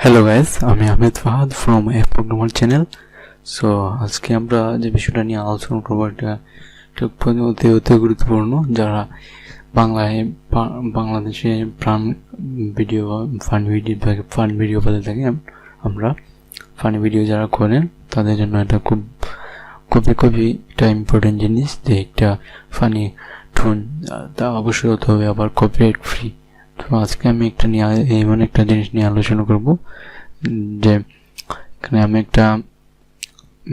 Hello guys, আমি Ahmed Fahad from a programmer channel. So আজকে আমরা যে বিষয়টা নিয়ে আলোচনা করবো এটা অতি গুরুত্বপূর্ণ। যারা বাংলাদেশে ফান ভিডিও বলে থাকি আমরা, ফানি ভিডিও যারা করেন তাদের জন্য এটা খুবই একটা ইম্পর্টেন্ট জিনিস যে একটা ফানি টোন তা অবশ্যই হতে হবে, আবার কপিরাইট ফ্রি। তো আজকে আমি এমন একটা জিনিস নিয়ে আলোচনা করব যে এখানে আমি একটা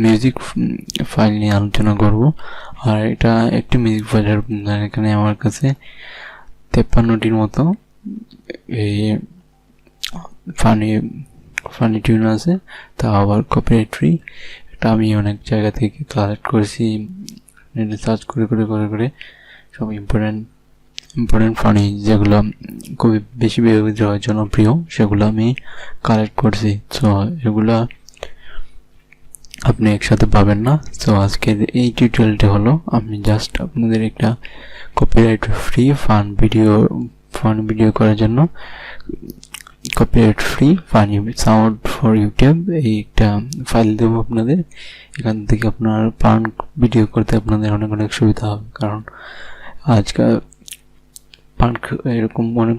মিউজিক ফাইল নিয়ে আলোচনা করব। আর এটা একটি মিউজিক ফাইল, এখানে আমার কাছে 53টির মতো এই ফানি টিউন আছে, তা আবার কপিরাইট ফ্রি। এটা আমি অনেক জায়গা থেকে কালেক্ট করেছি, সার্চ করে সব ইম্পর্টেন্ট ফানি যেগুলো খুবই বেশি জনপ্রিয় সেগুলো আমি কালেক্ট করছি। সো এগুলা আপনি একসাথে পাবেন না। সো আজকের এই টিউটোরিয়ালটা হলো আমি জাস্ট আপনাদের একটা কপিরাইট ফ্রি ফান ভিডিও করার জন্য copyright free funny sound for YouTube এই একটা ফাইল দেবো আপনাদের। এখান থেকে আপনার ফান ভিডিও করতে আপনাদের অনেক সুবিধা হবে, কারণ আজকাল এরকম অনেক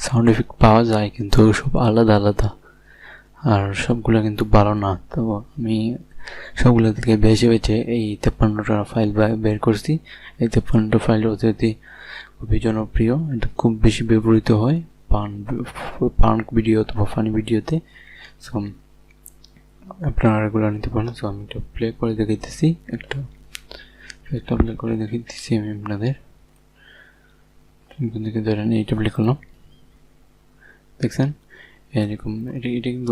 সাউন্ড এফেক্ট পাওয়া যায়, কিন্তু সব আলাদা আর সবগুলো কিন্তু ভালো না। তো আমি সবগুলো থেকে বেছে এই 53টা ফাইল বের করছি। এই 53টা ফাইল অতি খুবই জনপ্রিয়, এটা খুব বেশি ব্যবহৃত হয় পান ভিডিও অথবা ফানি ভিডিওতে। সো আপনারা এগুলো নিতে পারেন। সো আমি একটা প্লে করে দেখাইতেছি, একটা প্লে করে দেখাইতেছি আমি আপনাদের। থেকে ধরেন এইটা প্লে করলাম, দেখছেন এরকম। এটা কিন্তু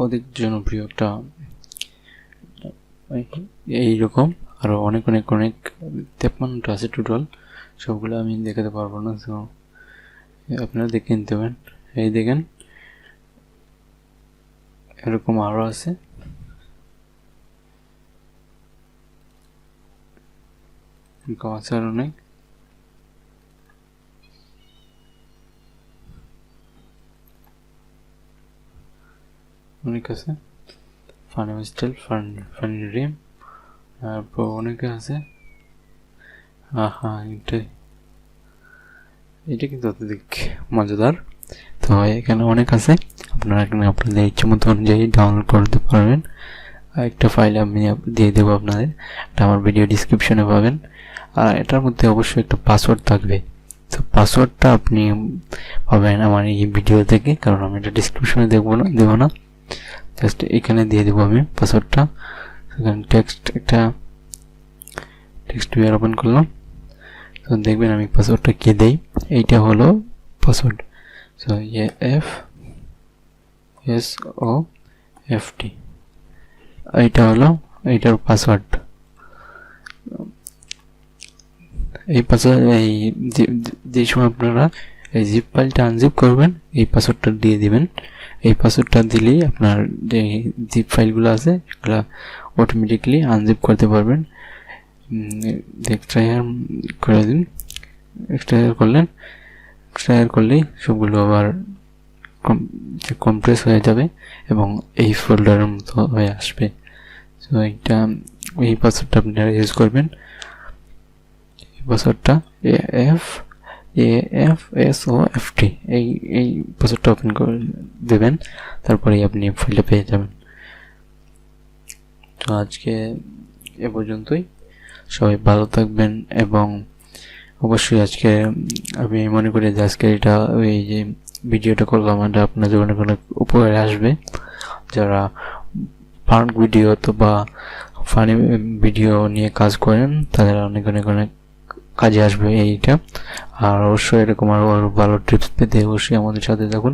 অধিক জনপ্রিয় একটা এইরকম। আরও অনেক 53টা আছে টোটাল, সবগুলো আমি দেখাতে পারবো না। তো আপনারা দেখে নিতে পারেন। এই দেখেন এরকম আরও আছে, আর অনেক। আছে ফানি স্টাইল, ফানি ড্রিম, তারপর অনেকে আছে। এটা কিন্তু অত্যধিক মজাদার। তো এখানে অনেক আছে, আপনারা এখানে আপনাদের ইচ্ছে মতো অনুযায়ী ডাউনলোড করতে পারবেন। একটা ফাইল আমি দিয়ে দেবো আপনাদের, এটা আমার ভিডিও ডিসক্রিপশনে পাবেন। আর এটার মধ্যে অবশ্যই একটা পাসওয়ার্ড থাকবে। তো পাসওয়ার্ডটা আপনি পাবেন আমার এই ভিডিও থেকে, কারণ আমি এটা ডিসক্রিপশনে দেবো না। জাস্ট এখানে দিয়ে দেবো আমি পাসওয়ার্ডটা। এখানে টেক্সট ভিউয়ার ওপেন করলাম। তো দেখবেন আমি পাসওয়ার্ডটা কে দেই, এইটা হলো পাসওয়ার্ড। সো FSOFT এইটা হলো এইটার পাসওয়ার্ড। এই পাসওয়ার্ড যে সময় আপনারা এই জিপ ফাইলটা আনজিপ করবেন, এই পাসওয়ার্ডটা দিয়ে দিবেন। এই পাসওয়ার্ডটা দিলেই আপনার যে জিপ ফাইলগুলো আছে সেগুলো অটোমেটিকলি আনজিপ করতে পারবেন। এক্সট্রায়ার করে দিন, এক্সট্রায়ার করলেই সবগুলো আবার কম্প্রেস হয়ে যাবে এবং এই ফোল্ডারের মতো হয়ে আসবে। তো এই পাসওয়ার্ডটা আপনারা ইউজ করবেন। এই পাসওয়ার্ডটা AFSOFT এই পাসওয়ার্ডটা ওপেন করে দেবেন, তারপরেই আপনি ফাইলটা পেয়ে যাবেন। তো আজকে এ পর্যন্তই, সবাই ভালো থাকবেন। এবং অবশ্যই আজকে আমি মনে করি যে আজকে এই যে ভিডিওটা করলাম এটা আপনাদের অনেক উপকারে আসবে। যারা ফান ভিডিও অথবা ফানি ভিডিও নিয়ে কাজ করেন তাদের অনেক কাজে আসবে এইটা। আর অবশ্যই এরকম আরও ভালো টিপস পেতে অবশ্যই আমাদের সাথে থাকুন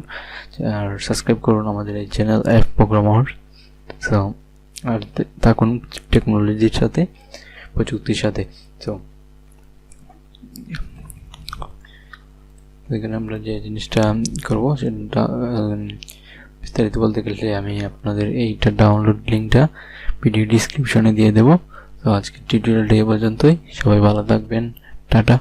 আর সাবস্ক্রাইব করুন আমাদের এই চ্যানেল প্রোগ্রামার। সো আর থাকুন টেকনোলজির সাথে, প্রযুক্তির সাথে। তো এখানে আমরা যে জিনিসটা করব সেটা বিস্তারিত বলতে গেলে আমি আপনাদের এইটা ডাউনলোড লিঙ্কটা ভিডিও ডিসক্রিপশনে দিয়ে দেবো। তো আজকের টিউটোরিয়ালটা এ পর্যন্তই, সবাই ভালো থাকবেন, টাটা।